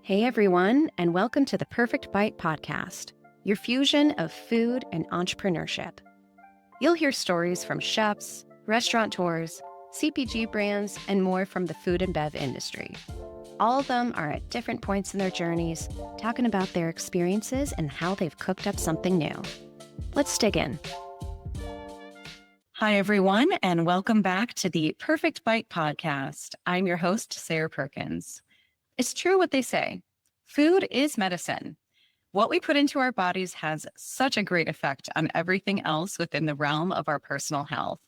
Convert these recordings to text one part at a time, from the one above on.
Hey everyone, and welcome to the Perfect Bite podcast, your fusion of food and entrepreneurship. You'll hear stories from chefs, restaurateurs, CPG brands, and more from the food and bev industry. All of them are at different points in their journeys, talking about their experiences and how they've cooked up something new. Let's dig in. Hi everyone, and welcome back to the Perfect Bite podcast. I'm your host, Sarah Perkins. It's true what they say. Food is medicine. What we put into our bodies has such a great effect on everything else within the realm of our personal health.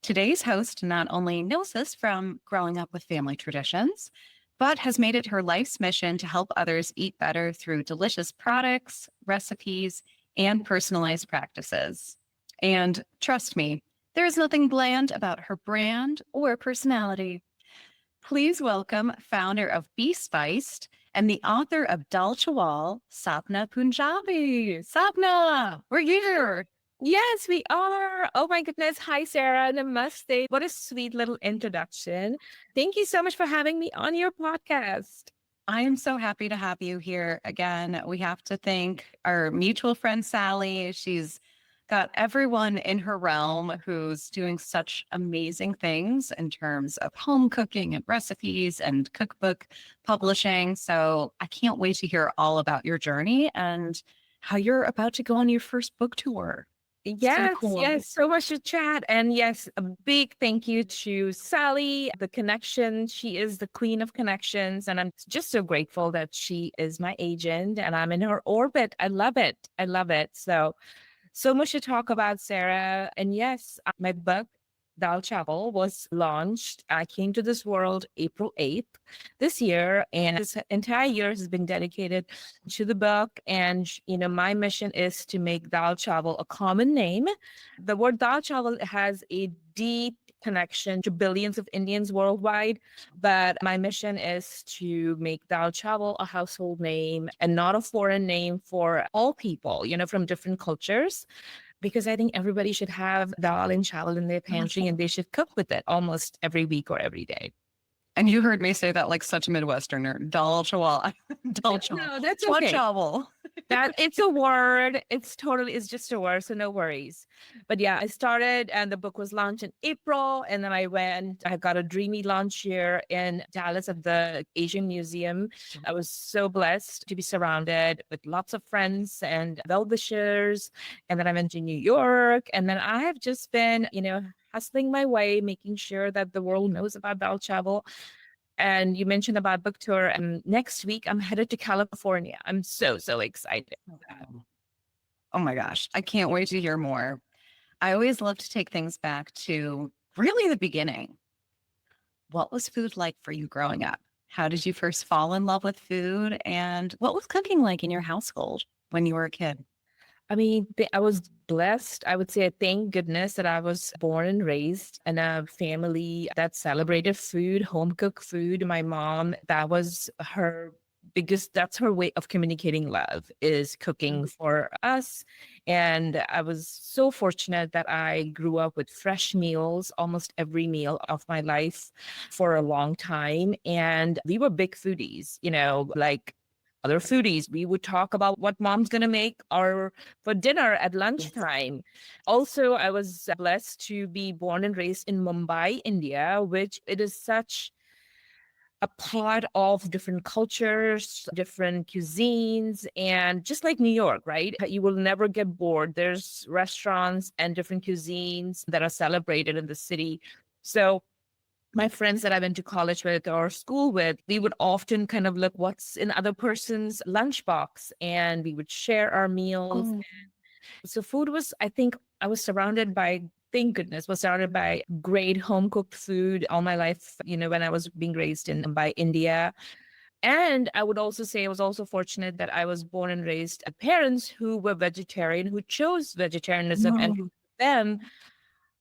Today's host not only knows this from growing up with family traditions, but has made it her life's mission to help others eat better through delicious products, recipes, and personalized practices. And trust me, there is nothing bland about her brand or personality. Please welcome founder of beSPICED and the author of Dal Chawal, Sapna Punjabi. Sapna, we're here. Yes, we are. Oh my goodness. Hi, Sarah. Namaste. What a sweet little introduction. Thank you so much for having me on your podcast. I am so happy to have you here again. We have to thank our mutual friend, Sally. She's got everyone in her realm who's doing such amazing things in terms of home cooking and recipes and cookbook publishing. So I can't wait to hear all about your journey and how you're about to go on your first book tour. Yes, cool. yes, so much to chat. And yes, a big thank you to Sally, the connection. She is the queen of connections. And I'm just so grateful that she is my agent and I'm in her orbit. I love it. I love it. So much to talk about, Sarah. And yes, my book, Dal Chawal, was launched. I came to this world April 8th this year. And this entire year has been dedicated to the book. And, my mission is to make Dal Chawal a common name. The word Dal Chawal has a deep connection to billions of Indians worldwide. But my mission is to make Dal Chawal a household name and not a foreign name for all people, from different cultures. Because I think everybody should have dal and chawal in their pantry and they should cook with it almost every week or every day. And you heard me say that like such a Midwesterner. Dal Chawal. Dal Chawal. No, that's okay. Chawal. That it's a word. It's just a word. So no worries. But yeah, I started and the book was launched in April. And then I got a dreamy launch here in Dallas at the Asian Museum. I was so blessed to be surrounded with lots of friends and well-wishers. And then I went to New York. And then I have just been, hustling my way, making sure that the world knows about Dal Chawal. And you mentioned about book tour. And next week, I'm headed to California. I'm so excited. Oh my gosh. I can't wait to hear more. I always love to take things back to really the beginning. What was food like for you growing up? How did you first fall in love with food? And what was cooking like in your household when you were a kid? I mean, I was blessed. I would say, thank goodness that I was born and raised in a family that celebrated food, home cooked food. My mom, that's her way of communicating love is cooking for us. And I was so fortunate that I grew up with fresh meals, almost every meal of my life for a long time. And we were big foodies, like other foodies. We would talk about what mom's going to make or for dinner at lunchtime. Yes. Also, I was blessed to be born and raised in Mumbai, India, which it is such a part of different cultures, different cuisines, and just like New York, right? You will never get bored. There's restaurants and different cuisines that are celebrated in the city. So my friends that I went to college with or school with, we would often kind of look what's in other person's lunchbox and we would share our meals. Oh. So food was, I think I was surrounded by, thank goodness, was surrounded by great home cooked food all my life, when I was being raised by India. And I would also say I was also fortunate that I was born and raised by parents who were vegetarian, who chose vegetarianism. No. And for them,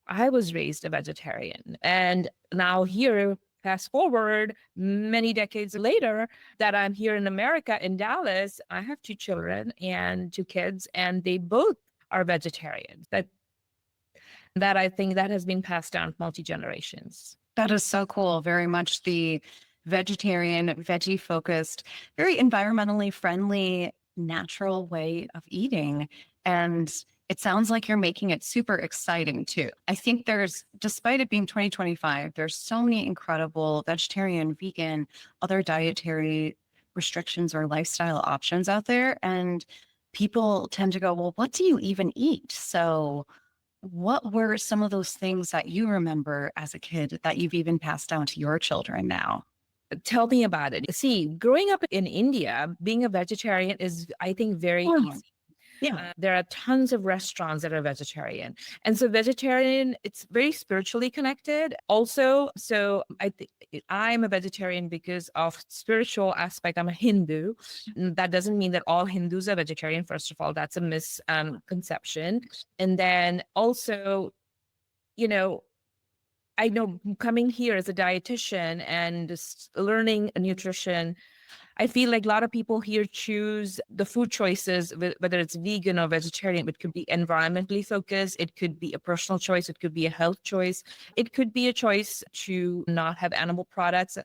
I was raised a vegetarian. And now here, fast forward many decades later, that I'm here in America, in Dallas, I have 2 children and 2 kids, and they both are vegetarians. That I think that has been passed down multi-generations. That is so cool. Very much the vegetarian, veggie focused, very environmentally friendly, natural way of eating. And it sounds like you're making it super exciting too. I think despite it being 2025, there's so many incredible vegetarian, vegan, other dietary restrictions or lifestyle options out there. And people tend to go, well, what do you even eat? So, what were some of those things that you remember as a kid that you've even passed down to your children now? Tell me about it. See, growing up in India, being a vegetarian is, I think, very Oh, easy. yeah. There are tons of restaurants that are vegetarian. And so vegetarian, it's very spiritually connected. Also, so I think I'm a vegetarian because of spiritual aspect. I'm a Hindu. That doesn't mean that all Hindus are vegetarian. First of all, that's a misconception. And then also, you know, I know coming here as a dietitian and just learning nutrition, I feel like a lot of people here choose the food choices, whether it's vegan or vegetarian. It could be environmentally focused. It could be a personal choice. It could be a health choice. It could be a choice to not have animal products.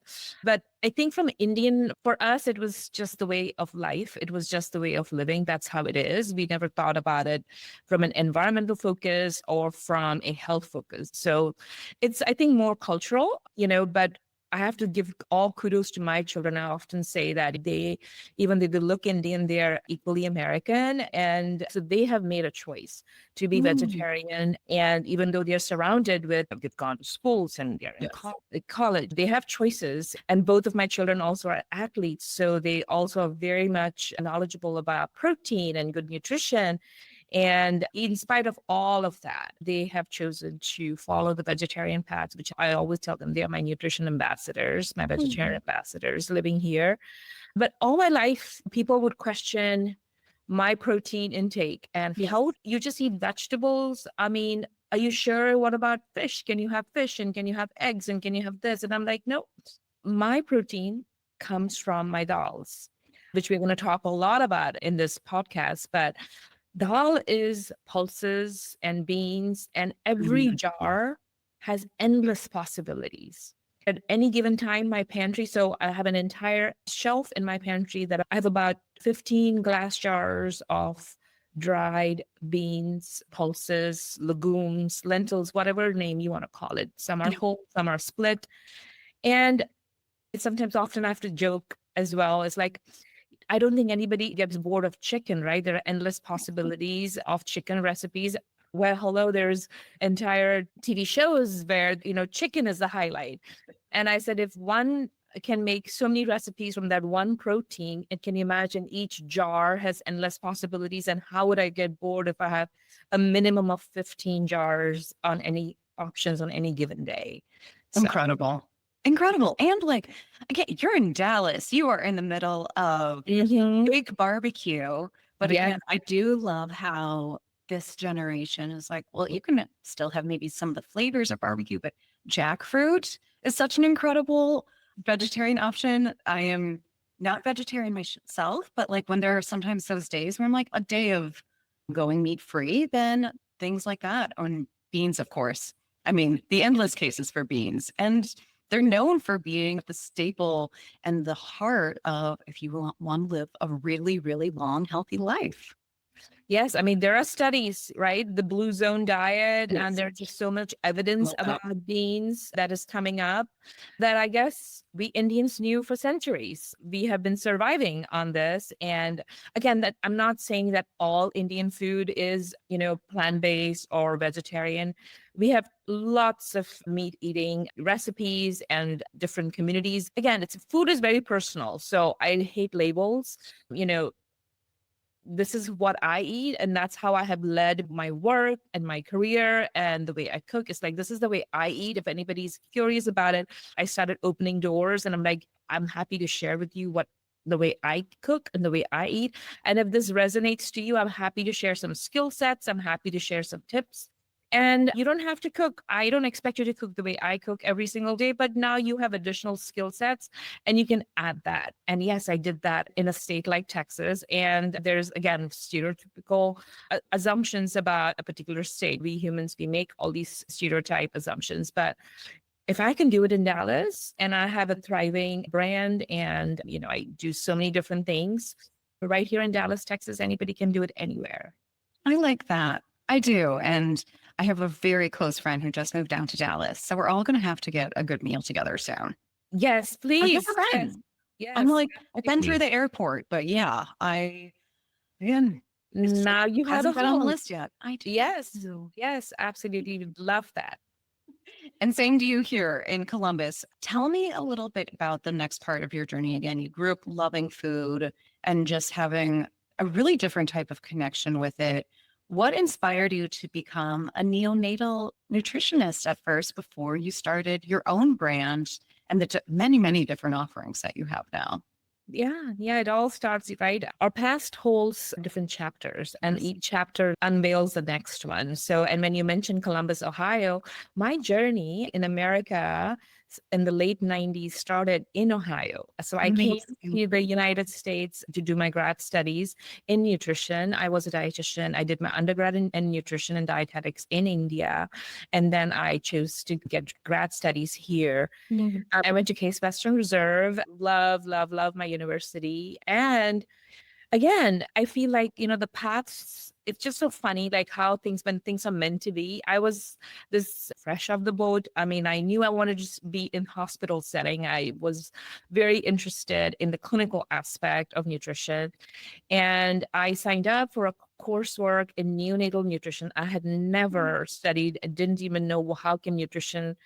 But I think from Indian, for us, it was just the way of life. It was just the way of living. That's how it is. We never thought about it from an environmental focus or from a health focus. So it's, I think, more cultural, but I have to give all kudos to my children. I often say that even though they look Indian, they're equally American. And so they have made a choice to be Mm. vegetarian. And even though they're surrounded they've gone to schools and they're in Yes. college, they have choices. And both of my children also are athletes. So they also are very much knowledgeable about protein and good nutrition. And in spite of all of that, they have chosen to follow the vegetarian path, which I always tell them they are my nutrition ambassadors, my vegetarian ambassadors living here. But all my life, people would question my protein intake and how you just eat vegetables. I mean, are you sure? What about fish? Can you have fish and can you have eggs and can you have this? And I'm like, no, my protein comes from my dals, which we're going to talk a lot about in this podcast. But dal is pulses and beans, and every jar has endless possibilities. At any given time, my pantry, so I have an entire shelf in my pantry that I have about 15 glass jars of dried beans, pulses, legumes, lentils, whatever name you want to call it. Some are whole, some are split. And sometimes often I have to joke as well. It's like, I don't think anybody gets bored of chicken, right? There are endless possibilities of chicken recipes. Well, hello, there's entire TV shows where, chicken is the highlight. And I said, if one can make so many recipes from that one protein, and can you imagine each jar has endless possibilities? And how would I get bored if I have a minimum of 15 jars on any options on any given day? So. Incredible. Incredible. And again, you're in Dallas. You are in the middle of big barbecue. But again, I do love how this generation is like, well, you can still have maybe some of the flavors of barbecue, but jackfruit is such an incredible vegetarian option. I am not vegetarian myself, but when there are sometimes those days where I'm like a day of going meat free, then things like that. And beans, of course. I mean, the endless cases for beans. And they're known for being the staple and the heart of if you want to live a really, really long, healthy life. Yes, I mean, there are studies, right? The blue zone diet, Yes. and there's just so much evidence about beans that is coming up that I guess we Indians knew for centuries. We have been surviving on this. And again, that I'm not saying that all Indian food is, plant-based or vegetarian. We have lots of meat eating recipes and different communities. Again, food is very personal. So I hate labels, this is what I eat, and that's how I have led my work and my career and the way I cook. It's like, this is the way I eat. If anybody's curious about it, I started opening doors and I'm like, I'm happy to share with you the way I cook and the way I eat. And if this resonates to you, I'm happy to share some skill sets. I'm happy to share some tips. And you don't have to cook. I don't expect you to cook the way I cook every single day, but now you have additional skill sets and you can add that. And yes, I did that in a state like Texas. And there's, again, stereotypical assumptions about a particular state. We humans, we make all these stereotype assumptions, but if I can do it in Dallas and I have a thriving brand and, I do so many different things right here in Dallas, Texas, anybody can do it anywhere. I like that. I do. And I have a very close friend who just moved down to Dallas. So we're all going to have to get a good meal together soon. Yes, I've never please. Yes. been. I'm Yes. like, I've been through Absolutely. the airport, but yeah, again, it's just Now you have a hasn't been on the home. list yet. I Yes. do. Yes, absolutely. Would love that. And same to you here in Columbus. Tell me a little bit about the next part of your journey. Again, you grew up loving food and just having a really different type of connection with it. What inspired you to become a neonatal nutritionist at first before you started your own brand and the many, many different offerings that you have now? Yeah, it all starts, right? Our past holds different chapters, and Yes. each chapter unveils the next one. So, and when you mentioned Columbus, Ohio, my journey in America in the late 90s started in Ohio. So, I came Amazing. to the United States to do my grad studies in nutrition. I was a dietitian. I did my undergrad in nutrition and dietetics in India. And then I chose to get grad studies here. I went to Case Western Reserve. Love my university. And again, I feel like, the paths, it's just so funny, like how when things are meant to be. I was this fresh off the boat. I mean, I knew I wanted to just be in hospital setting. I was very interested in the clinical aspect of nutrition. And I signed up for a coursework in neonatal nutrition. I had never studied, I didn't even know how can nutrition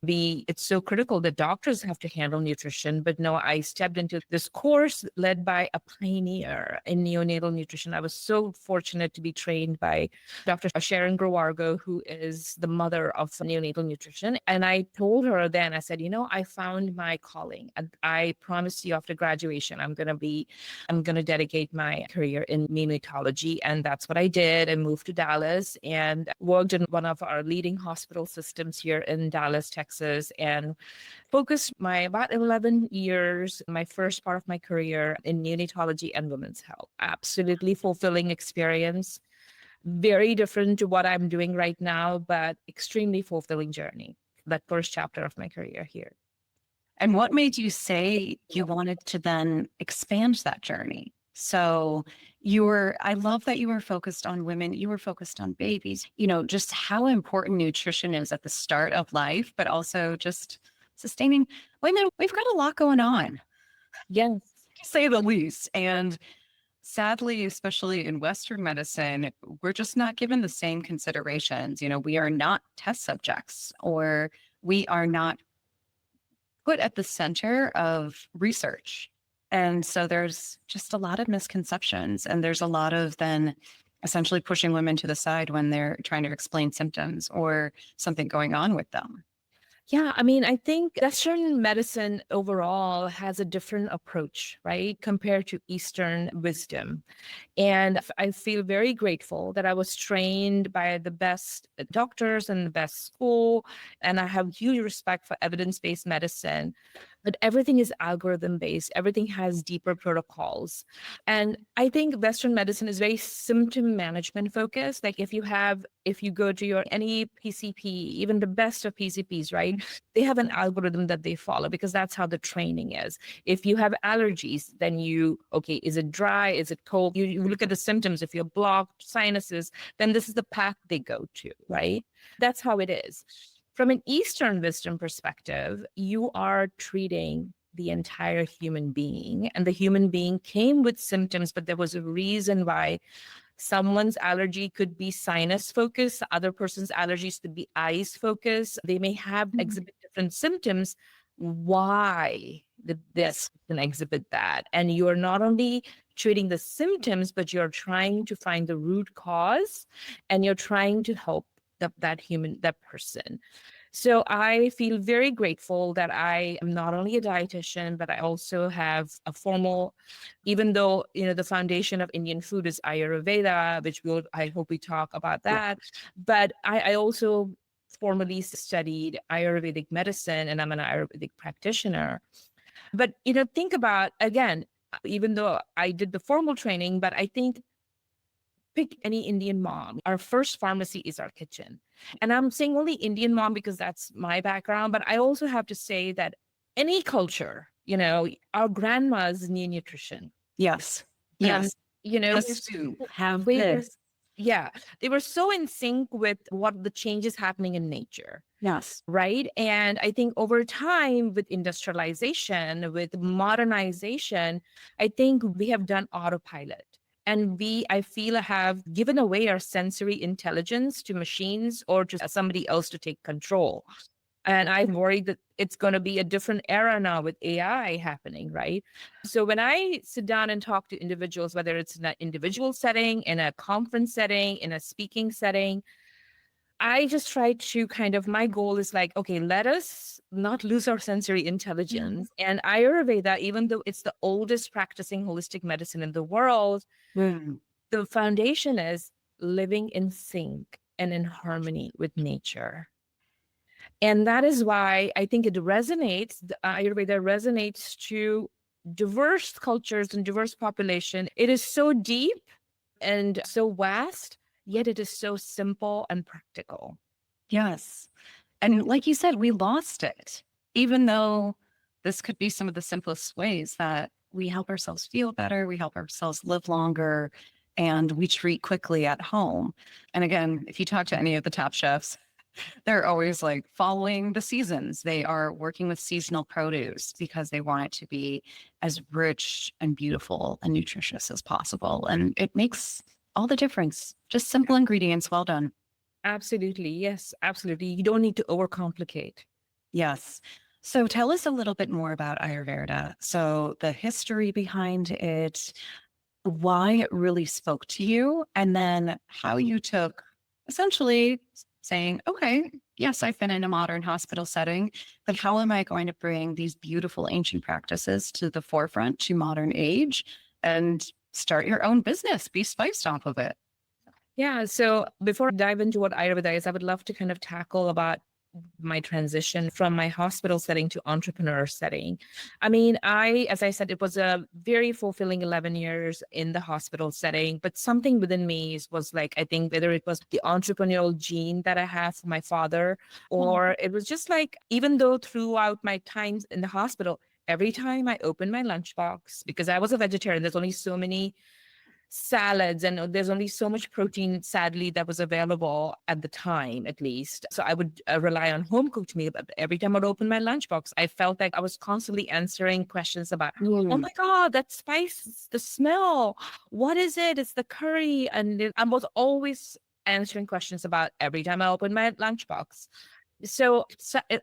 it's so critical that doctors have to handle nutrition. But no, I stepped into this course led by a pioneer in neonatal nutrition. I was so fortunate to be trained by Dr. Sharon Growargo, who is the mother of neonatal nutrition. And I told her then, I said, I found my calling. And I promised you after graduation, I'm going to dedicate my career in neonatology. And that's what I did. I moved to Dallas and worked in one of our leading hospital systems here in Dallas, Texas, and focused my about 11 years, my first part of my career in neonatology and women's health. Absolutely fulfilling experience. Very different to what I'm doing right now, but extremely fulfilling journey. That first chapter of my career here. And what made you say you wanted to then expand that journey? So I love that you were focused on women, you were focused on babies, just how important nutrition is at the start of life, but also just sustaining women. We've got a lot going on, Yes. to say the least. And sadly, especially in Western medicine, we're just not given the same considerations. We are not test subjects, or we are not put at the center of research. And so there's just a lot of misconceptions, and there's a lot of then essentially pushing women to the side when they're trying to explain symptoms or something going on with them. Yeah, I mean, I think Western medicine overall has a different approach, right, compared to Eastern wisdom. And I feel very grateful that I was trained by the best doctors and the best school. And I have huge respect for evidence-based medicine. But everything is algorithm-based, everything has deeper protocols. And I think Western medicine is very symptom management focused. Like if you go to any PCP, even the best of PCPs, right? They have an algorithm that they follow because that's how the training is. If you have allergies, then is it dry? Is it cold? You look at the symptoms. If you're blocked, sinuses, then this is the path they go to, right? That's how it is. From an Eastern wisdom perspective, you are treating the entire human being, and the human being came with symptoms, but there was a reason why. Someone's allergy could be sinus focused, the other person's allergies could be eyes focused. They may have exhibit different symptoms. Why did this person exhibit that? And you're not only treating the symptoms, but you're trying to find the root cause, and you're trying to help that person. So I feel very grateful that I am not only a dietitian, but I also have a formal, even though, the foundation of Indian food is Ayurveda, which I hope we talk about that. But I also formally studied Ayurvedic medicine, and I'm an Ayurvedic practitioner. But, think about, again, even though I did the formal training, but I think pick any Indian mom. Our first pharmacy is our kitchen. And I'm saying only Indian mom because that's my background. But I also have to say that any culture, our grandmas need nutrition. Yes. Um, Yes. Has to have they were, this. yeah, they were so in sync with what the changes happening in nature. Yes. Right. And I think over time, with industrialization, with modernization, I think we have done autopilot. And I feel, have given away our sensory intelligence to machines or to somebody else to take control. And I'm worried that it's going to be a different era now with AI happening, right? So when I sit down and talk to individuals, whether it's in an individual setting, in a conference setting, in a speaking setting, I just try to my goal is like, okay, let us not lose our sensory intelligence. And Ayurveda, even though it's the oldest practicing holistic medicine in the world, the foundation is living in sync and in harmony with nature. And that is why I think the Ayurveda resonates to diverse cultures and diverse population. It is so deep and so vast, yet it is so simple and practical. Yes. And like you said, we lost it, even though this could be some of the simplest ways that we help ourselves feel better, we help ourselves live longer, and we treat quickly at home. And again, if you talk to any of the top chefs, they're always like following the seasons. They are working with seasonal produce because they want it to be as rich and beautiful and nutritious as possible. And it makes all the difference. Just simple ingredients, well done. Absolutely. Yes, absolutely. You don't need to overcomplicate. Yes. So tell us a little bit more about Ayurveda. So the history behind it, why it really spoke to you, and then how you took essentially saying, okay, yes, I've been in a modern hospital setting, but how am I going to bring these beautiful ancient practices to the forefront to modern age and start your own business, be spiced off of it? Yeah. So before I dive into what Ayurveda is, I would love to tackle about my transition from my hospital setting to entrepreneur setting. I mean, as I said, it was a very fulfilling 11 years in the hospital setting, but something within me was like, I think whether it was the entrepreneurial gene that I have from my father, or it was just like, even though throughout my times in the hospital, every time I opened my lunchbox, because I was a vegetarian, there's only so many salads and there's only so much protein, sadly, that was available at the time, at least. So I would rely on home cooked meal. But every time I'd open my lunchbox, I felt like I was constantly answering questions about, oh my God, that spice, the smell, what is it? It's the curry. And I was always answering questions about every time I opened my lunchbox. So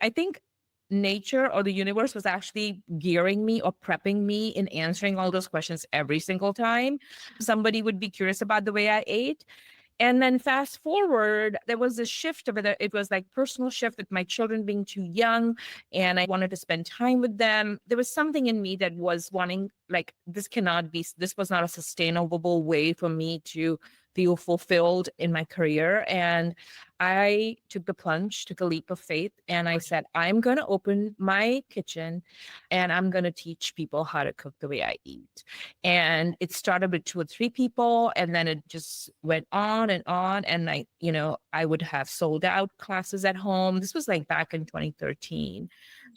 I think nature or the universe was actually gearing me or prepping me in answering all those questions every single time somebody would be curious about the way I ate. And then fast forward, there was a shift of it. It was like personal shift with my children being too young and I wanted to spend time with them. There was something in me that was wanting, like, this was not a sustainable way for me to feel fulfilled in my career. And I took the plunge, took a leap of faith, and I said, I'm going to open my kitchen and I'm going to teach people how to cook the way I eat. And it started with 2 or 3 people, and then it just went on and on. And I would have sold out classes at home. This was like back in 2013.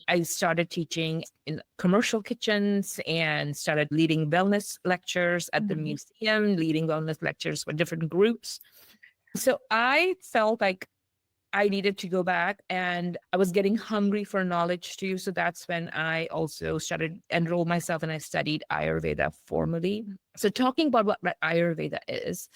I started teaching in commercial kitchens and started leading wellness lectures at the museum, leading wellness lectures for different groups. So I felt like I needed to go back and I was getting hungry for knowledge too. So that's when I also started enroll myself and I studied Ayurveda formally. So talking about what Ayurveda is,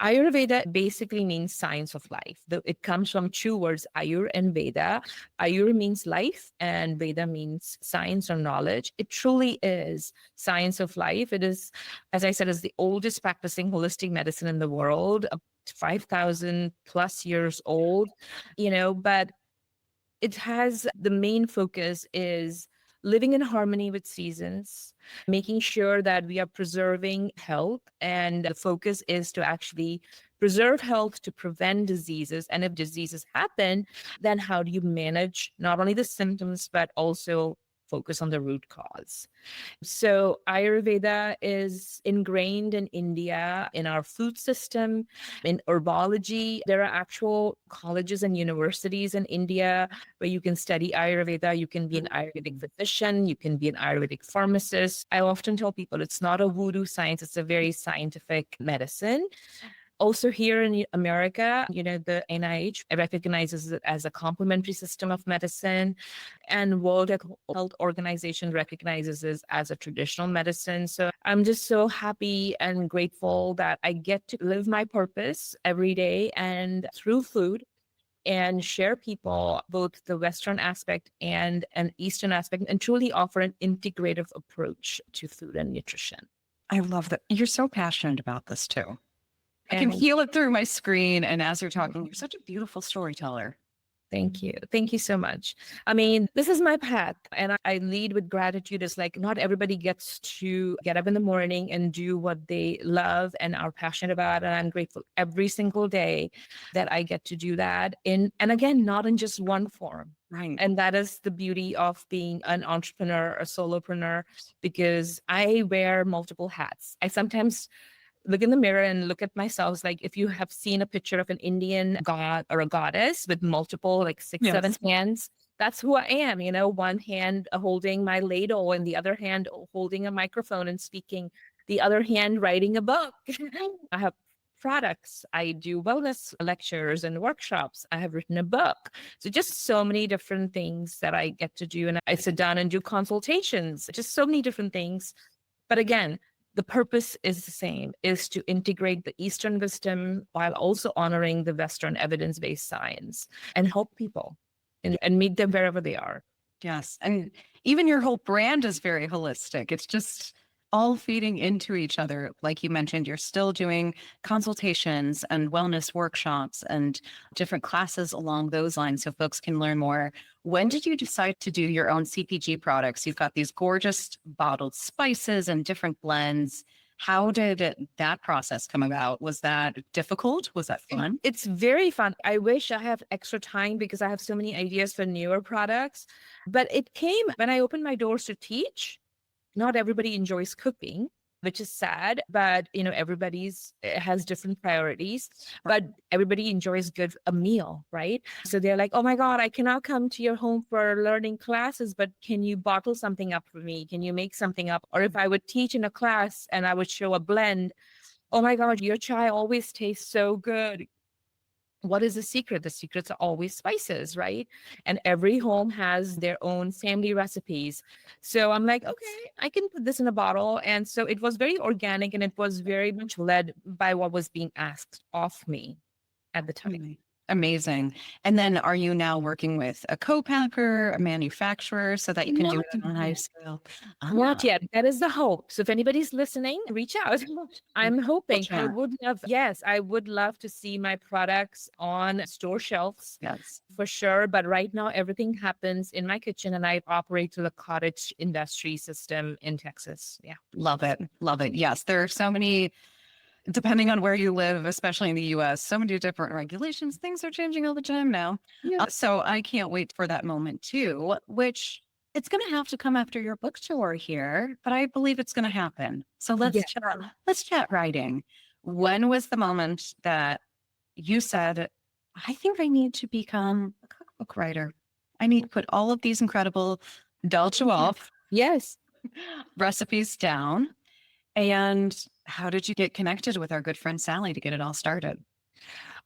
Ayurveda basically means science of life. It comes from 2 words, Ayur and Veda. Ayur means life and Veda means science or knowledge. It truly is science of life. It is, as I said, is the oldest practicing holistic medicine in the world, 5,000 plus years old, but it has the main focus is living in harmony with seasons, making sure that we are preserving health. And the focus is to actually preserve health to prevent diseases. And if diseases happen, then how do you manage not only the symptoms, but also focus on the root cause. So Ayurveda is ingrained in India, in our food system, in herbology. There are actual colleges and universities in India where you can study Ayurveda. You can be an Ayurvedic physician. You can be an Ayurvedic pharmacist. I often tell people it's not a voodoo science. It's a very scientific medicine. Also here in America, the NIH recognizes it as a complementary system of medicine, and World Health Organization recognizes it as a traditional medicine. So I'm just so happy and grateful that I get to live my purpose every day and through food, and share people both the Western aspect and an Eastern aspect, and truly offer an integrative approach to food and nutrition. I love that. You're so passionate about this too. I can And feel it through my screen. And as you're talking, you're such a beautiful storyteller. thank you. Thank you so much. I mean, this is my path, and I lead with gratitude. It's like not everybody gets to get up in the morning and do what they love and are passionate about. And I'm grateful every single day that I get to do that. And again, not in just one form. Right. And that is the beauty of being an entrepreneur, a solopreneur, because I wear multiple hats. I sometimes look in the mirror and look at myself. Like if you have seen a picture of an Indian god or a goddess with multiple, like 6, 7 hands, that's who I am. One hand holding my ladle and the other hand holding a microphone and speaking, the other hand writing a book. I have products. I do wellness lectures and workshops. I have written a book. So just so many different things that I get to do. And I sit down and do consultations, just so many different things. But again, the purpose is the same, is to integrate the Eastern wisdom while also honoring the Western evidence-based science and help people and meet them wherever they are. Yes. And even your whole brand is very holistic. It's just all feeding into each other. Like you mentioned, you're still doing consultations and wellness workshops and different classes along those lines so folks can learn more. When did you decide to do your own CPG products? You've got these gorgeous bottled spices and different blends. How did that process come about? Was that difficult? Was that fun? It's very fun. I wish I have extra time because I have so many ideas for newer products. But it came when I opened my doors to teach. Not everybody enjoys cooking, which is sad, but everybody's has different priorities, but everybody enjoys a meal, right? So they're like, oh my God, I cannot come to your home for learning classes, but can you bottle something up for me? Can you make something up? Or if I would teach in a class and I would show a blend, oh my God, your chai always tastes so good. What is the secret? The secrets are always spices, right? And every home has their own family recipes. So I'm like, okay, I can put this in a bottle. And so it was very organic, and it was very much led by what was being asked of me at the time. Amazing. And then are you now working with a co-packer, a manufacturer, so that you can do it on a high scale? Not yet. That is the hope. So if anybody's listening, reach out. I'm hoping. I would love to see my products on store shelves. Yes. For sure. But right now, everything happens in my kitchen, and I operate through the cottage industry system in Texas. Yeah. Love it. Love it. Yes. There are so many, depending on where you live, especially in the US, so many different regulations. Things are changing all the time now. Yeah. So I can't wait for that moment too, which it's going to have to come after your book tour here, but I believe it's going to happen. So let's chat writing. When was the moment that you said, I think I need to become a cookbook writer? I need to put all of these incredible Dal Chawal recipes down. And how did you get connected with our good friend Sally to get it all started?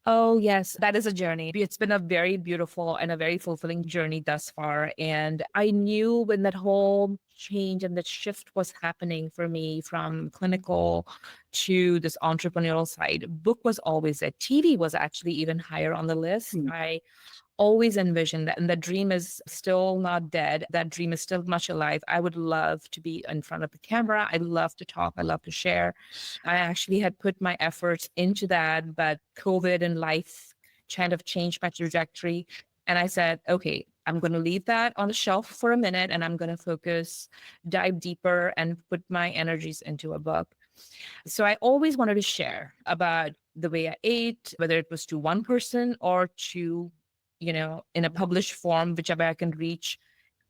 Oh, yes, that is a journey. It's been a very beautiful and a very fulfilling journey thus far. And I knew when that whole change and that shift was happening for me from clinical to this entrepreneurial side, book was always there. TV was actually even higher on the list. I always envisioned that, and that dream is still not dead. That dream is still much alive. I would love to be in front of the camera. I love to talk. I love to share. I actually had put my efforts into that, but COVID and life kind of changed my trajectory. And I said, okay, I'm going to leave that on the shelf for a minute, and I'm going to dive deeper and put my energies into a book. So I always wanted to share about the way I ate, whether it was to one person or to in a published form, whichever I can reach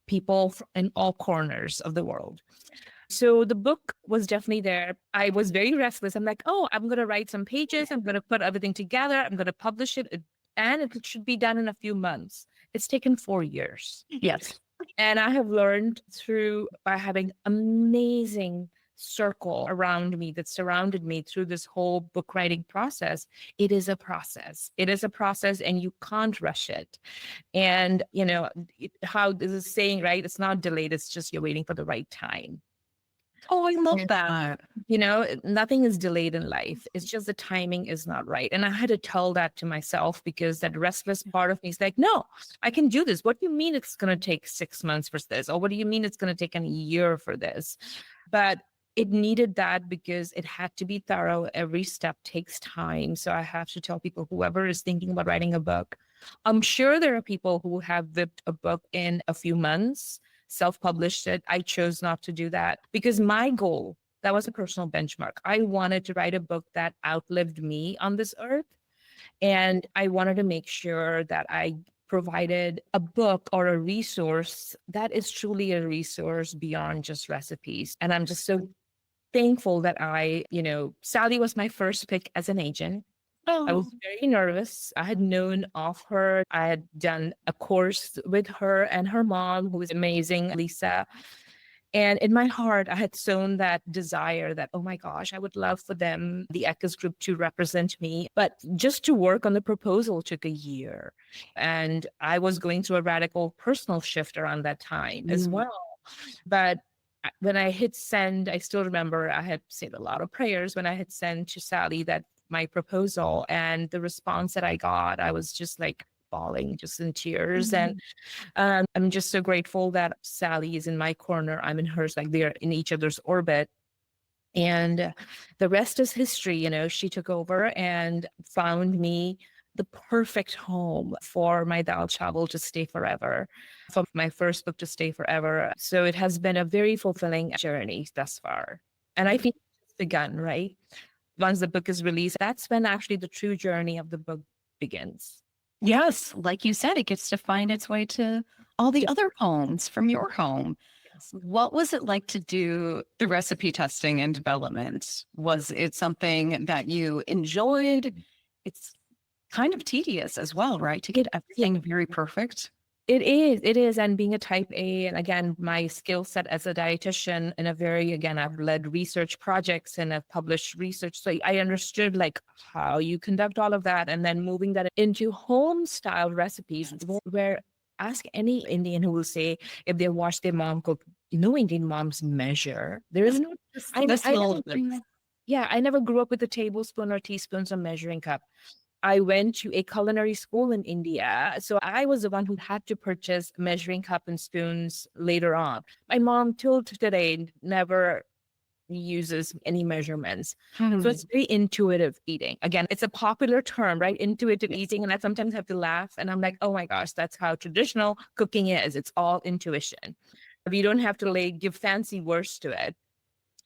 people in all corners of the world. So the book was definitely there. I was very restless. I'm like, oh, I'm going to write some pages. I'm going to put everything together. I'm going to publish it. And it should be done in a few months. It's taken 4 years. Yes. And I have learned by having amazing circle around me that surrounded me through this whole book writing process. It is a process. It is a process and you can't rush it. And, how this is saying, right? It's not delayed. It's just you're waiting for the right time. Oh, I love that. Nothing is delayed in life. It's just the timing is not right. And I had to tell that to myself because that restless part of me is like, no, I can do this. What do you mean it's going to take 6 months for this? Or what do you mean it's going to take a year for this? But it needed that because it had to be thorough. Every step takes time. So I have to tell people, whoever is thinking about writing a book, I'm sure there are people who have whipped a book in a few months, self-published it. I chose not to do that because my goal, that was a personal benchmark. I wanted to write a book that outlived me on this earth. And I wanted to make sure that I provided a book or a resource that is truly a resource beyond just recipes. And I'm just so thankful that Sally was my first pick as an agent. I was very nervous. I had known of her. I had done a course with her and her mom, who was amazing, Lisa. And in my heart, I had sown that desire that, oh my gosh, I would love for them, the Eckes group, to represent me. But just to work on the proposal took a year. And I was going through a radical personal shift around that time as well. But when I hit send, I still remember I had said a lot of prayers when I had sent to Sally that my proposal, and the response that I got, I was just like bawling, just in tears. And I'm just so grateful that Sally is in my corner. I'm in hers, like they're in each other's orbit. And the rest is history. She took over and found me the perfect home for my Dal Chawal to stay forever, for my first book to stay forever. So it has been a very fulfilling journey thus far. And I think it's begun, right? Once the book is released, that's when actually the true journey of the book begins. Yes. Like you said, it gets to find its way to all the other homes from your home. Yes. What was it like to do the recipe testing and development? Was it something that you enjoyed? It's kind of tedious as well, right? To get everything very perfect. It is. And being a type A, and again, my skill set as a dietitian I've led research projects and I've published research. So I understood like how you conduct all of that, and then moving that into home style recipes where ask any Indian who will say if they watch their mom cook, Indian moms measure. There is no, I never grew up with a tablespoon or teaspoons or measuring cup. I went to a culinary school in India. So I was the one who had to purchase measuring cup and spoons later on. My mom till today never uses any measurements. So it's very intuitive eating. Again, it's a popular term, right? Intuitive eating. And I sometimes have to laugh. And I'm like, oh my gosh, that's how traditional cooking is. It's all intuition. You don't have to give fancy words to it.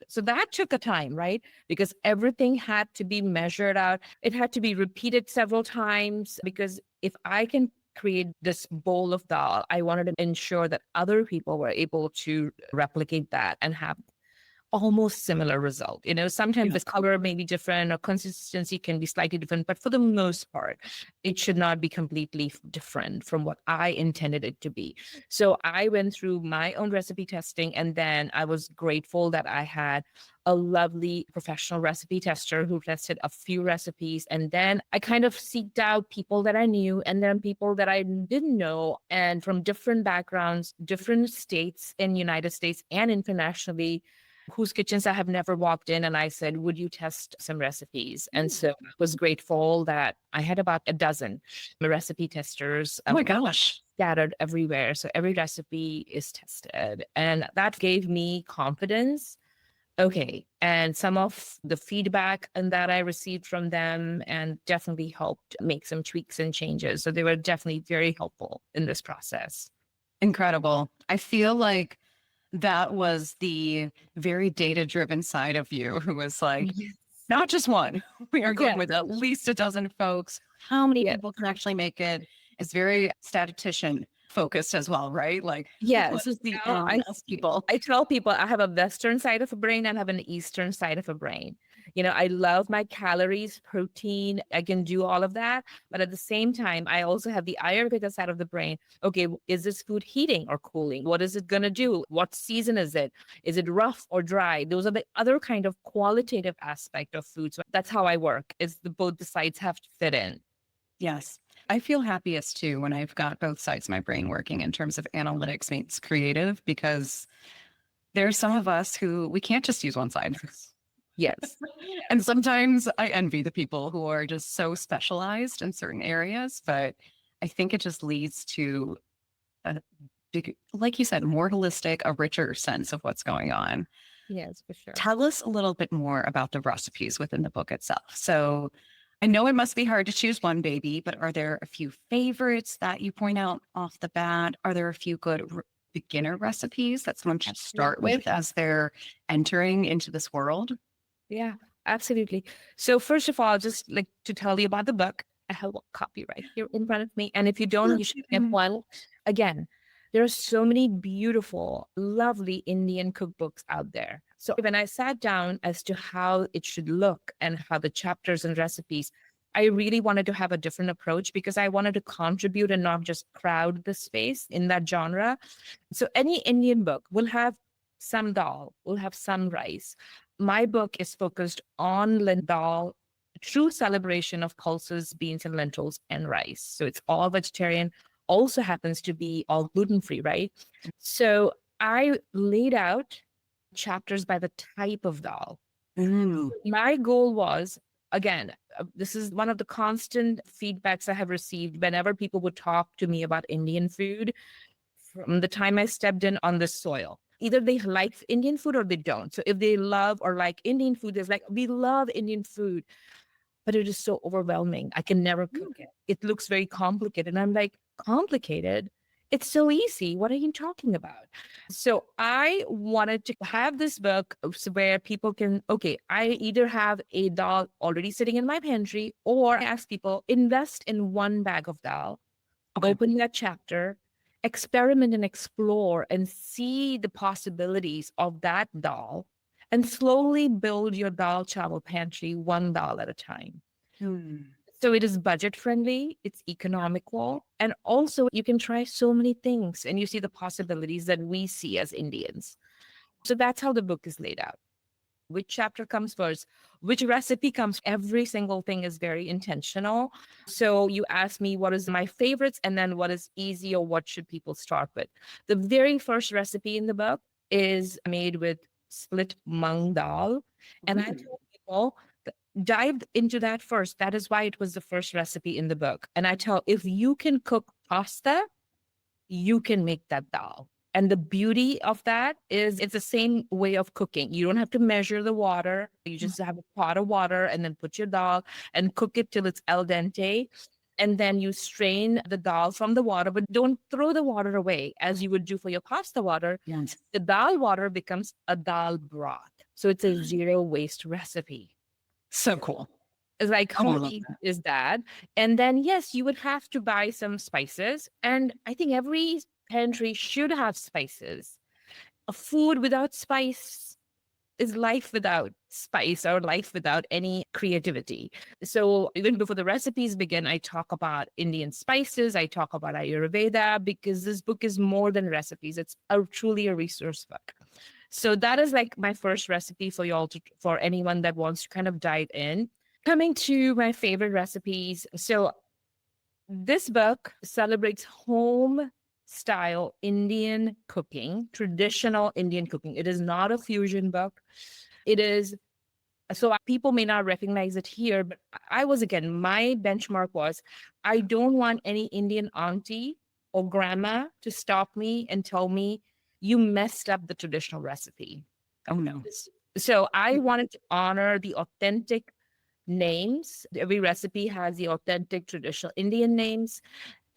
So that took a time, right? Because everything had to be measured out. It had to be repeated several times, because if I can create this bowl of dal, I wanted to ensure that other people were able to replicate that and have almost similar result. Sometimes the color may be different or consistency can be slightly different, but for the most part, it should not be completely different from what I intended it to be. So I went through my own recipe testing, and then I was grateful that I had a lovely professional recipe tester who tested a few recipes. And then I kind of seeked out people that I knew and then people that I didn't know, and from different backgrounds, different states in United States and internationally, whose kitchens I have never walked in. And I said, would you test some recipes? And so I was grateful that I had about a dozen recipe testers. Oh my gosh. Scattered everywhere. So every recipe is tested. And that gave me confidence. Okay. And some of the feedback and that I received from them and definitely helped make some tweaks and changes. So they were definitely very helpful in this process. Incredible. I feel like that was the very data-driven side of you who was like, not just one. We are going with at least a dozen folks. How many people can actually make it? It's very statistician focused as well, right? Like, what Yes. is the Now best people? I tell people I have a Western side of a brain and have an Eastern side of a brain. I love my calories, protein. I can do all of that. But at the same time, I also have the Ayurveda side of the brain. Okay, is this food heating or cooling? What is it going to do? What season is it? Is it rough or dry? Those are the other kind of qualitative aspect of food. So that's how I work, is both the sides have to fit in. Yes. I feel happiest too when I've got both sides of my brain working in terms of analytics meets creative, because there's some of us who we can't just use one side. Yes. And sometimes I envy the people who are just so specialized in certain areas, but I think it just leads to a big, like you said, more holistic, a richer sense of what's going on. Yes, for sure. Tell us a little bit more about the recipes within the book itself. So I know it must be hard to choose one, baby, but are there a few favorites that you point out off the bat? Are there a few good beginner recipes that someone should start with as they're entering into this world? Yeah, absolutely. So first of all, just like to tell you about the book, I have a copy right here in front of me. And if you don't, you should get one. Again, there are so many beautiful, lovely Indian cookbooks out there. So when I sat down as to how it should look and how the chapters and recipes, I really wanted to have a different approach because I wanted to contribute and not just crowd the space in that genre. So any Indian book will have some dal, will have some rice. My book is focused on dal, true celebration of pulses, beans, and lentils and rice. So it's all vegetarian, also happens to be all gluten-free, right? So I laid out chapters by the type of dal. My goal was, again, this is one of the constant feedbacks I have received whenever people would talk to me about Indian food from the time I stepped in on this soil. Either they like Indian food or they don't. So if they love or like Indian food, they're like, we love Indian food, but it is so overwhelming. I can never cook it. It looks very complicated. And I'm like, complicated? It's so easy. What are you talking about? So I wanted to have this book where people can, okay, I either have a dal already sitting in my pantry, or I ask people, invest in one bag of dal, open that chapter, experiment and explore and see the possibilities of that dal, and slowly build your dal chawal pantry one dal at a time. So it is budget friendly, it's economical, and also you can try so many things and you see the possibilities that we see as Indians. So that's how the book is laid out. Which chapter comes first, which recipe comes, every single thing is very intentional. So you ask me what is my favorites and then what is easy or what should people start with. The very first recipe in the book is made with split mung dal. And I tell people, dive into that first. That is why it was the first recipe in the book. And I tell, if you can cook pasta, you can make that dal. And the beauty of that is it's the same way of cooking. You don't have to measure the water. You just have a pot of water and then put your dal and cook it till it's al dente. And then you strain the dal from the water, but don't throw the water away as you would do for your pasta water. Yes. The dal water becomes a dal broth. So it's a zero waste recipe. So cool. It's like, how easy is that? And then, yes, you would have to buy some spices. And I think every pantry should have spices. A food without spice is life without spice or life without any creativity. So even before the recipes begin, I talk about Indian spices. I talk about Ayurveda, because this book is more than recipes. It's truly a resource book. So that is like my first recipe for y'all, for anyone that wants to kind of dive in. Coming to my favorite recipes. So this book celebrates home style Indian cooking, traditional Indian cooking. It is not a fusion book. It is, so people may not recognize it here, but my benchmark was, I don't want any Indian auntie or grandma to stop me and tell me you messed up the traditional recipe. Oh, no. So I wanted to honor the authentic names. Every recipe has the authentic traditional Indian names.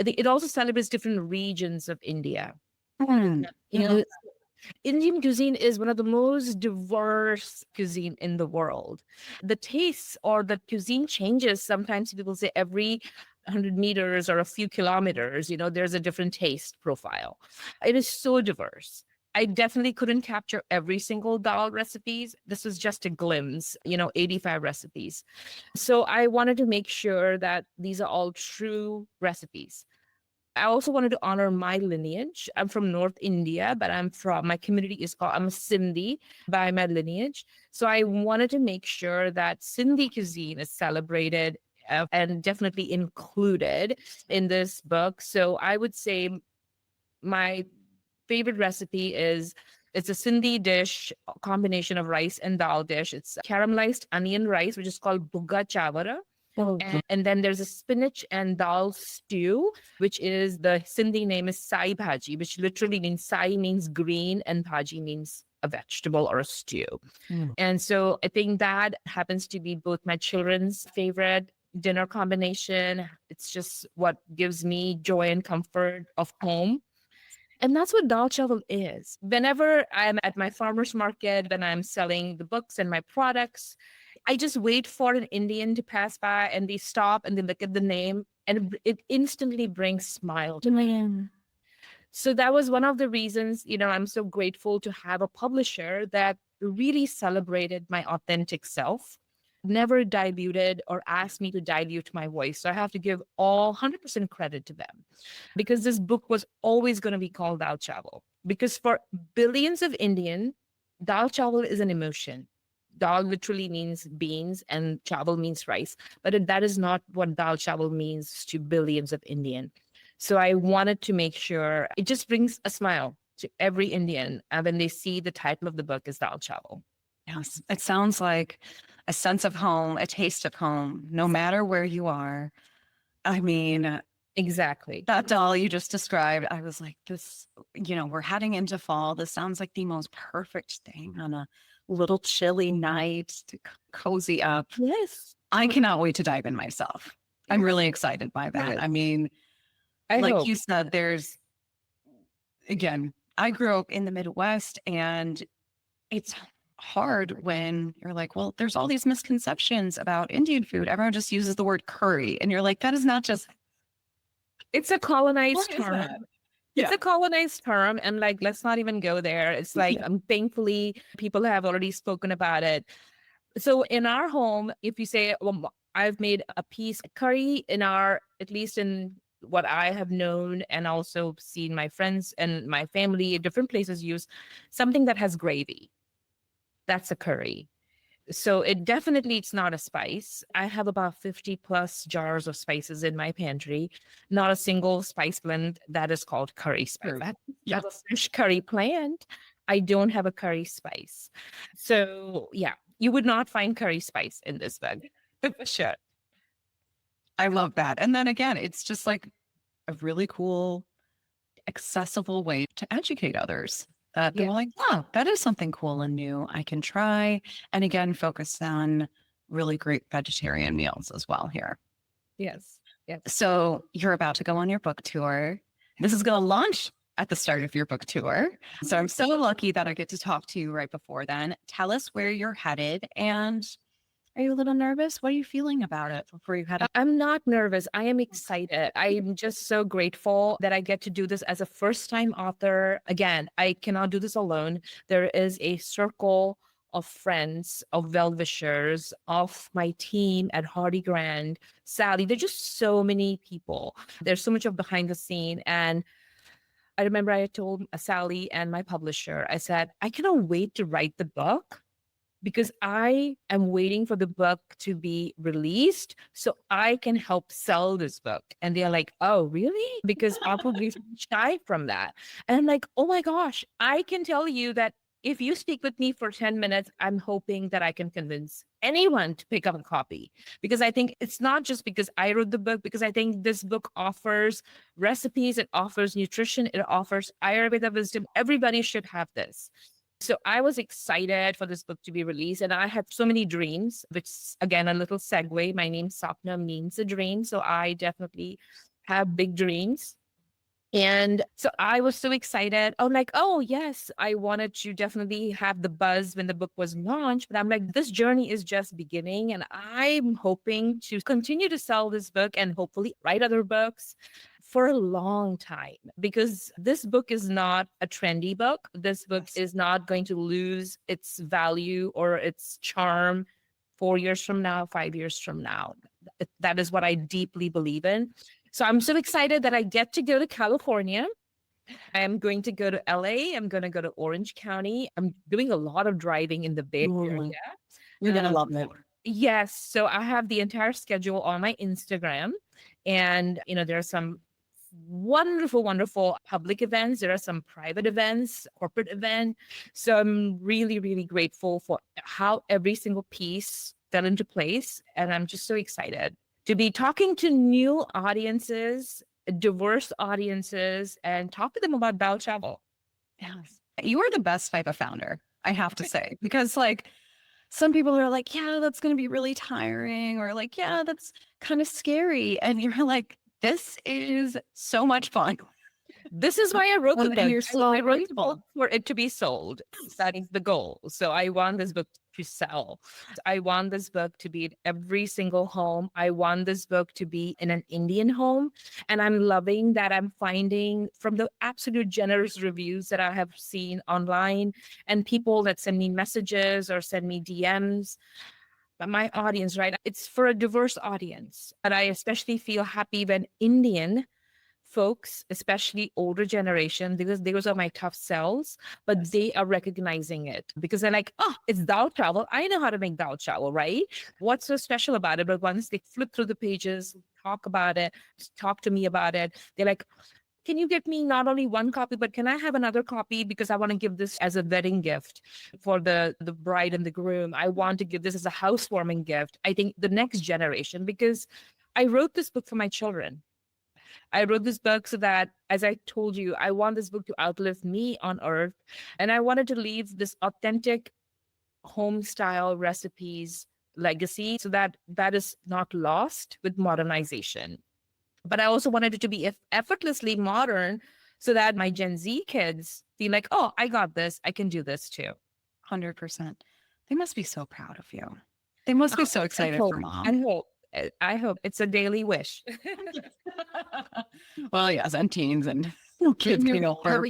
It also celebrates different regions of India. Indian cuisine is one of the most diverse cuisine in the world. The tastes or the cuisine changes. Sometimes people say every 100 meters or a few kilometers, there's a different taste profile. It is so diverse. I definitely couldn't capture every single dal recipes. This was just a glimpse, 85 recipes. So I wanted to make sure that these are all true recipes. I also wanted to honor my lineage. I'm from North India, but my community is I'm a Sindhi by my lineage. So I wanted to make sure that Sindhi cuisine is celebrated and definitely included in this book. So I would say my favorite recipe it's a Sindhi dish, a combination of rice and dal dish. It's caramelized onion rice, which is called Dal Chawal. Oh, And then there's a spinach and dal stew, which is the Sindhi name is sai bhaji, which literally means sai means green and bhaji means a vegetable or a stew. And so I think that happens to be both my children's favorite dinner combination. It's just what gives me joy and comfort of home. And that's what Dal Chawal is. Whenever I'm at my farmer's market and I'm selling the books and my products, I just wait for an Indian to pass by and they stop and they look at the name and it instantly brings smile to me. So that was one of the reasons, I'm so grateful to have a publisher that really celebrated my authentic self, never diluted or asked me to dilute my voice. So I have to give all 100% credit to them because this book was always going to be called Dal Chawal. Because for billions of Indian, Dal Chawal is an emotion. Dal literally means beans and chawal means rice, but that is not what Dal Chawal means to billions of Indian. So I wanted to make sure it just brings a smile to every Indian when they see the title of the book is Dal Chawal. Yes, it sounds like a sense of home, a taste of home, no matter where you are. I mean, exactly. That dal you just described, I was like, this, we're heading into fall. This sounds like the most perfect thing on a little chilly night to cozy up. Yes. I cannot wait to dive in myself. I'm really excited by that. Yes. I mean, you said, again, I grew up in the Midwest and it's hard when you're like, well, there's all these misconceptions about Indian food. Everyone just uses the word curry. And you're like, that is not just. It's a colonized term. It's a colonized term. And let's not even go there. It's thankfully, people have already spoken about it. So in our home, if you say, well, I've made a piece of curry at least in what I have known and also seen my friends and my family at different places use something that has gravy. That's a curry. So it's not a spice. I have about 50 plus jars of spices in my pantry, not a single spice blend that is called curry spice. That's a fresh curry plant. I don't have a curry spice. So you would not find curry spice in this bag. For sure. I love that. And then again, it's just like a really cool, accessible way to educate others. They're like, wow, that is something cool and new I can try. And again, focus on really great vegetarian meals as well here. Yes. So you're about to go on your book tour. This is going to launch at the start of your book tour. So I'm so lucky that I get to talk to you right before then. Tell us where you're headed and are you a little nervous? What are you feeling about it before you head up? I'm not nervous. I am excited. I'm just so grateful that I get to do this as a first-time author. Again, I cannot do this alone. There is a circle of friends, of well-wishers, of my team at Hardy Grant, Sally. There's just so many people. There's so much of behind the scene. And I remember I told Sally and my publisher, I said, I cannot wait to write the book because I am waiting for the book to be released so I can help sell this book. And they're like, oh, really? Because I'll probably be shy from that. And I'm like, oh my gosh, I can tell you that if you speak with me for 10 minutes, I'm hoping that I can convince anyone to pick up a copy. Because I think it's not just because I wrote the book, because I think this book offers recipes, it offers nutrition, it offers Ayurveda wisdom. Everybody should have this. So I was excited for this book to be released and I had so many dreams, which again, a little segue. My name Sapna means a dream. So I definitely have big dreams. And so I was so excited. I'm like, oh, yes, I wanted to definitely have the buzz when the book was launched. But I'm like, this journey is just beginning. And I'm hoping to continue to sell this book and hopefully write other books for a long time, because this book is not a trendy book. This book is not going to lose its value or its charm 4 years from now, 5 years from now. That is what I deeply believe in. So I'm so excited that I get to go to California. I am going to go to LA. I'm going to go to Orange County. I'm doing a lot of driving in the Bay Area. You're going to love it. Yes. So I have the entire schedule on my Instagram. And, there are some wonderful, wonderful public events. There are some private events, corporate event. So I'm really, really grateful for how every single piece fell into place. And I'm just so excited to be talking to new audiences, diverse audiences, and talk to them about Dal Chawal. Yes. You are the best type of founder, I have to say, because like some people are like, yeah, that's going to be really tiring, or like, yeah, that's kind of scary. And you're like, this is so much fun. This is why I wrote the book. You're so I wrote the relatable. book for it to be sold. That is the goal. So I want this book to sell. I want this book to be in every single home. I want this book to be in an Indian home. And I'm loving that I'm finding from the absolute generous reviews that I have seen online and people that send me messages or send me DMs. But my audience, right? It's for a diverse audience. And I especially feel happy when Indian folks, especially older generation, because those are my tough sells, but they are recognizing it because they're like, oh, it's Dal Chawal. I know how to make Dal Chawal, right? What's so special about it? But once they flip through the pages, talk about it, talk to me about it, they're like, can you get me not only one copy, but can I have another copy? Because I want to give this as a wedding gift for the bride and the groom. I want to give this as a housewarming gift. I think the next generation, because I wrote this book for my children. I wrote this book so that, as I told you, I want this book to outlive me on earth. And I wanted to leave this authentic home style recipes legacy so that that is not lost with modernization. But I also wanted it to be effortlessly modern so that my Gen Z kids feel like, oh, I got this. I can do this too. 100%. They must be so proud of you. They must be so excited for mom. I hope it's a daily wish. Well, yes, and teens and kids being older.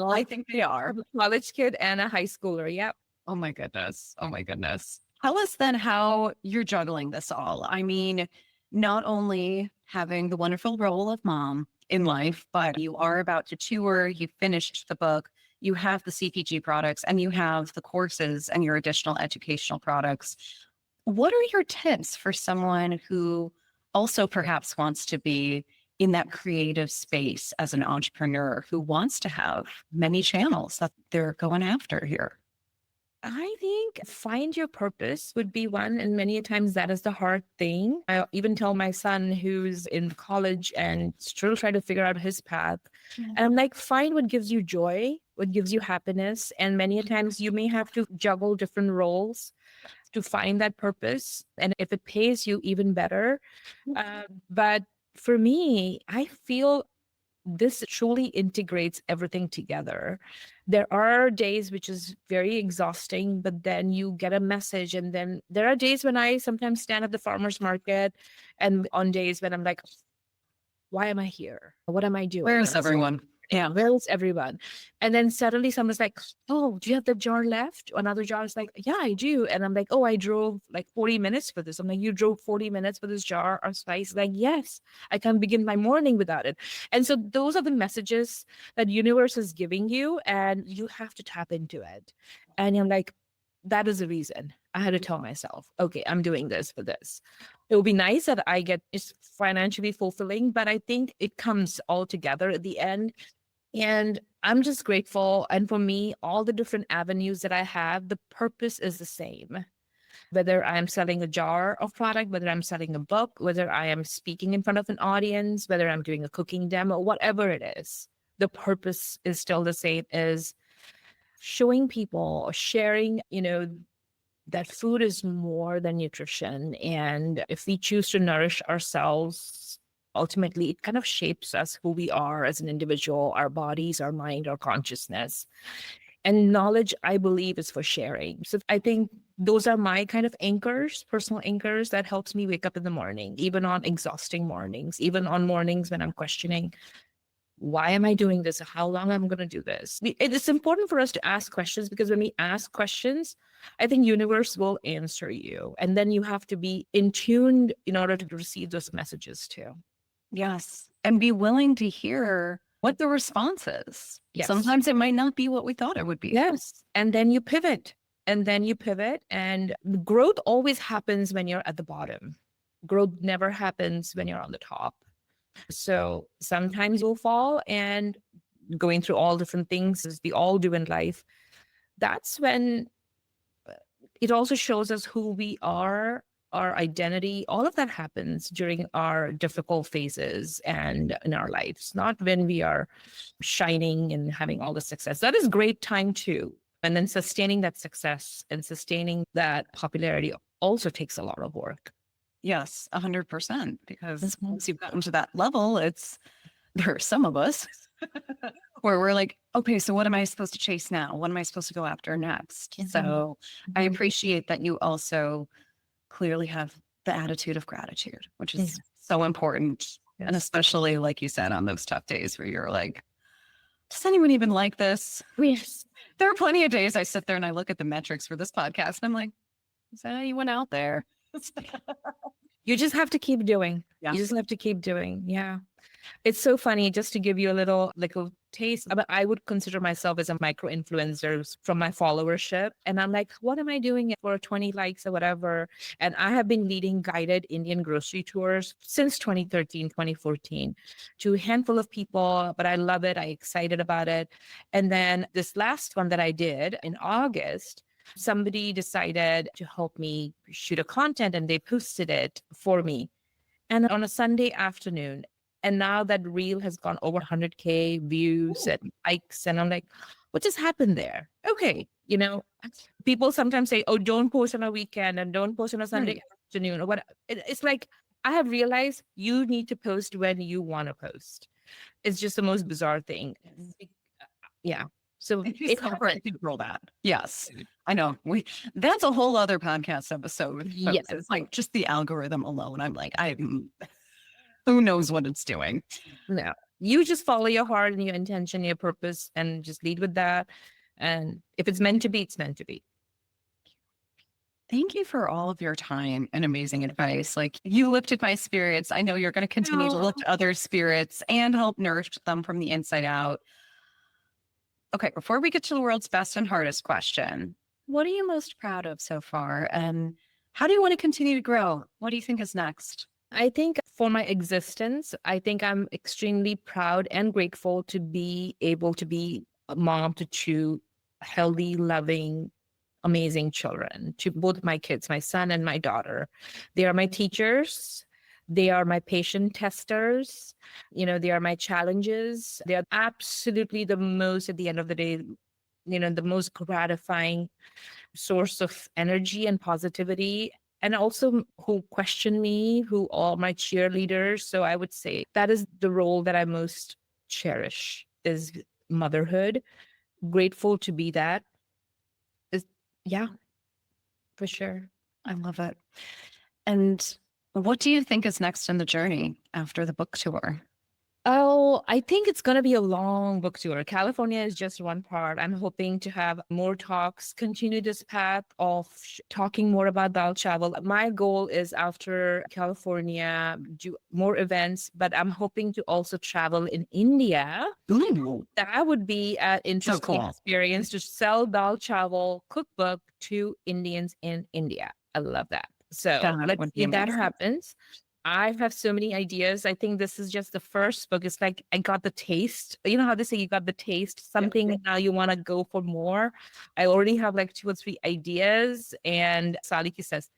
I think they are. A college kid and a high schooler. Yep. Oh my goodness. Oh my goodness. Tell us then how you're juggling this all. I mean, not only having the wonderful role of mom in life, but you are about to tour, you finished the book, you have the CPG products, and you have the courses and your additional educational products. What are your tips for someone who also perhaps wants to be in that creative space as an entrepreneur, who wants to have many channels that they're going after here? I think find your purpose would be one. And many times that is the hard thing. I even tell my son who's in college and still trying to figure out his path. And I'm like, find what gives you joy, what gives you happiness. And many times you may have to juggle different roles to find that purpose. And if it pays you, even better. But for me, I feel this truly integrates everything together. There are days which is very exhausting, but then you get a message. And then there are days when I sometimes stand at the farmer's market and on days when I'm like, why am I here? What am I doing? Where's everyone? Yeah, where is everyone? And then suddenly someone's like, oh, do you have the jar left? Another jar is like, yeah, I do. And I'm like, oh, I drove like 40 minutes for this. I'm like, you drove 40 minutes for this jar or slice? Like, yes, I can't begin my morning without it. And so those are the messages that universe is giving you, and you have to tap into it. And I'm like, that is the reason. I had to tell myself, okay, I'm doing this for this. It would be nice that I get it's financially fulfilling, but I think it comes all together at the end. And I'm just grateful. And for me, all the different avenues that I have, the purpose is the same. Whether I'm selling a jar of product, whether I'm selling a book, whether I am speaking in front of an audience, whether I'm doing a cooking demo, whatever it is, the purpose is still the same, is showing people or sharing, that food is more than nutrition. And if we choose to nourish ourselves ultimately it kind of shapes us, who we are as an individual, our bodies, our mind, our consciousness. And knowledge, I believe, is for sharing. So I think those are my kind of anchors, personal anchors that helps me wake up in the morning, even on exhausting mornings, even on mornings when I'm questioning, why am I doing this? How long I'm going to do this? It is important for us to ask questions, because when we ask questions, I think universe will answer you. And then you have to be in tune in order to receive those messages too. Yes. And be willing to hear what the response is. Yes. Sometimes it might not be what we thought it would be. Yes. And then you pivot. And growth always happens when you're at the bottom. Growth never happens when you're on the top. So sometimes you'll fall, and going through all different things as we all do in life, that's when it also shows us who we are, our identity. All of that happens during our difficult phases and in our lives, not when we are shining and having all the success. That is great time too. And then sustaining that success and sustaining that popularity also takes a lot of work. Yes, 100%. Because once you've gotten to that level, there are some of us where we're like, okay, so what am I supposed to chase now? What am I supposed to go after next? So I appreciate that you also clearly have the attitude of gratitude, which is so important. Yes. And especially, like you said, on those tough days where you're like, does anyone even like this? Yes. There are plenty of days I sit there and I look at the metrics for this podcast and I'm like, is that anyone out there? You just have to keep doing. Yeah. You just have to keep doing. Yeah. It's so funny, just to give you a little taste. I would consider myself as a micro influencer from my followership. And I'm like, what am I doing for 20 likes or whatever? And I have been leading guided Indian grocery tours since 2013, 2014 to a handful of people, but I love it. I'm excited about it. And then this last one that I did in August, somebody decided to help me shoot a content and they posted it for me. And on a Sunday afternoon, and now that reel has gone over 100K views and likes. And I'm like, what just happened there? Okay. People sometimes say, oh, don't post on a weekend and don't post on a Sunday afternoon or what. It's like, I have realized you need to post when you want to post. It's just the most bizarre thing. Yeah. So it's hard to control that. Yes, I know. That's a whole other podcast episode. Yes. It's like just the algorithm alone. I'm like, who knows what it's doing? No, you just follow your heart and your intention, your purpose, and just lead with that. And if it's meant to be, it's meant to be. Thank you for all of your time and amazing advice. Like, you lifted my spirits. I know you're going to continue to lift other spirits and help nourish them from the inside out. Okay, before we get to the world's best and hardest question, what are you most proud of so far? And how do you want to continue to grow? What do you think is next? I think for my existence, I think I'm extremely proud and grateful to be able to be a mom to two healthy, loving, amazing children, to both my kids, my son and my daughter. They are my teachers. They are my patient testers. They are my challenges. They are absolutely the most, at the end of the day, the most gratifying source of energy and positivity. And also who question me, who are my cheerleaders. So I would say that is the role that I most cherish, is motherhood. Grateful to be that. Yeah, for sure. I love it. And what do you think is next in the journey after the book tour? Oh, I think it's going to be a long book tour. California is just one part. I'm hoping to have more talks, continue this path of talking more about Dal Chawal. My goal is, after California, do more events, but I'm hoping to also travel in India. Ooh. That would be an interesting experience, to sell Dal Chawal cookbook to Indians in India. I love that. So let's see if that happens. I have so many ideas. I think this is just the first book. It's like I got the taste. You know how they say you got the taste, something, and now you want to go for more. I already have like 2 or 3 ideas. And Saliki says,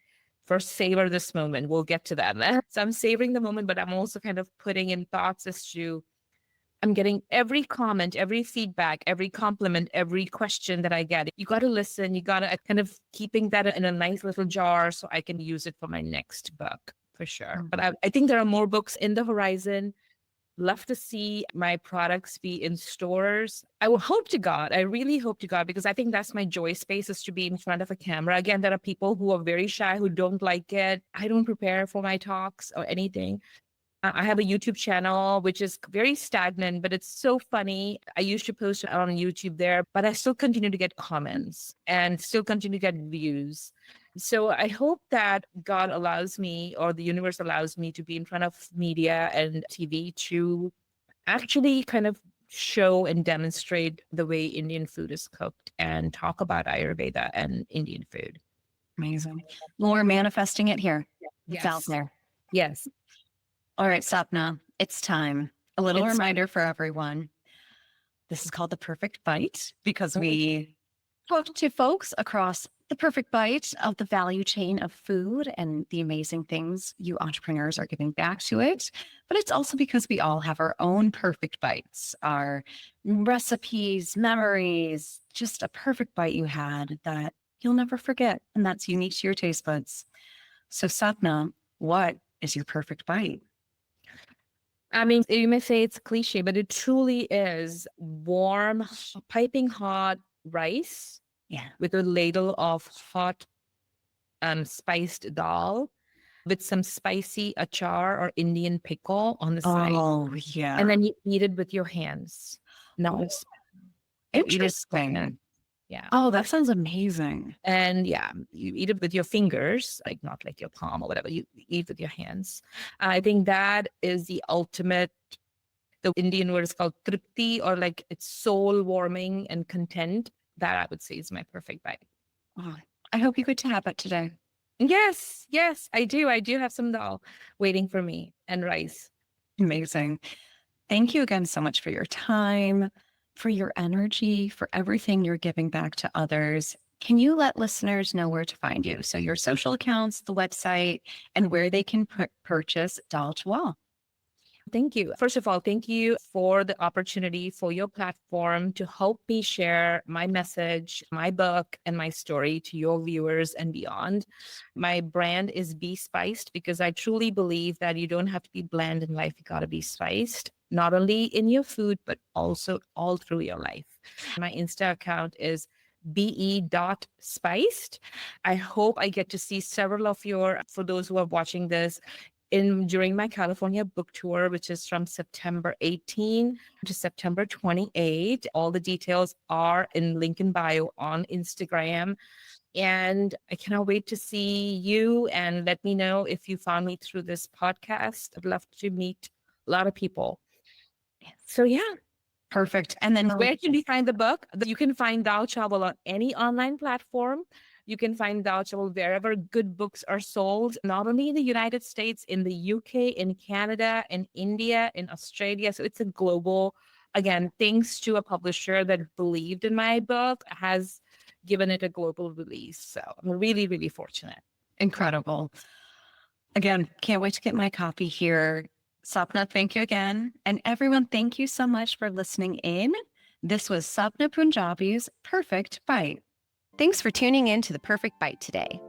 first savor this moment. We'll get to that. So I'm savoring the moment, but I'm also kind of putting in thoughts as to, I'm getting every comment, every feedback, every compliment, every question that I get. You got to listen. You got to kind of keeping that in a nice little jar so I can use it for my next book. for sure. But I think there are more books in the horizon. Love to see my products be in stores. I will hope to God. I really hope to God, because I think that's my joy space, is to be in front of a camera. Again, there are people who are very shy, who don't like it. I don't prepare for my talks or anything. I have a YouTube channel, which is very stagnant, but it's so funny. I used to post on YouTube there, but I still continue to get comments and still continue to get views. So I hope that God allows me, or the universe allows me, to be in front of media and TV to actually kind of show and demonstrate the way Indian food is cooked and talk about Ayurveda and Indian food. Amazing. Well, we're manifesting it here. It's out Yes. there. Yes. All right, Sapna, it's time. A little reminder for everyone. This is called The Perfect Bite, because we talk to folks across the perfect bite of the value chain of food and the amazing things you entrepreneurs are giving back to it. But it's also because we all have our own perfect bites, our recipes, memories, just a perfect bite you had that you'll never forget. And that's unique to your taste buds. So, Sapna, what is your perfect bite? I mean, you may say it's cliche, but it truly is warm, piping hot rice with a ladle of hot spiced dal with some spicy achar or Indian pickle on the side. Oh, yeah. And then you eat it with your hands. No, interesting. Yeah. Oh, that sounds amazing. And yeah, you eat it with your fingers, like not like your palm or whatever. You eat with your hands. I think that is the ultimate. The Indian word is called tripti, or like it's soul warming and content. That I would say is my perfect bite. Oh, I hope you get to have it today. Yes, I do. I do have some dal waiting for me and rice. Amazing. Thank you again so much for your time, for your energy, for everything you're giving back to others. Can you let listeners know where to find you? So your social accounts, the website, and where they can purchase Dal Chawal. Thank you. First of all, thank you for the opportunity, for your platform to help me share my message, my book, and my story to your viewers and beyond. My brand is beSPICED, because I truly believe that you don't have to be bland in life. You got to be spiced, not only in your food, but also all through your life. My Insta account is be.spiced. I hope I get to see several of for those who are watching this, during my California book tour, which is from September 18 to September 28. All the details are in link in bio on Instagram. And I cannot wait to see you, and let me know if you found me through this podcast. I'd love to meet a lot of people. So yeah. Perfect. And then where can we find the book? You can find Dal Chawal on any online platform. You can find Dal Chawal wherever good books are sold, not only in the United States, in the UK, in Canada, in India, in Australia. So it's a global, again, thanks to a publisher that believed in my book, has given it a global release. So I'm really, really fortunate. Incredible. Again, can't wait to get my copy here. Sapna, thank you again. And everyone, thank you so much for listening in. This was Sapna Punjabi's Perfect Bite. Thanks for tuning in to The Perfect Bite today.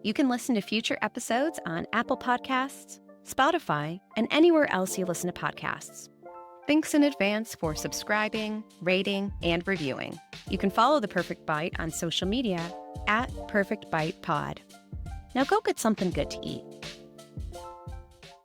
You can listen to future episodes on Apple Podcasts, Spotify, and anywhere else you listen to podcasts. Thanks in advance for subscribing, rating, and reviewing. You can follow The Perfect Bite on social media @PerfectBitePod. Now go get something good to eat.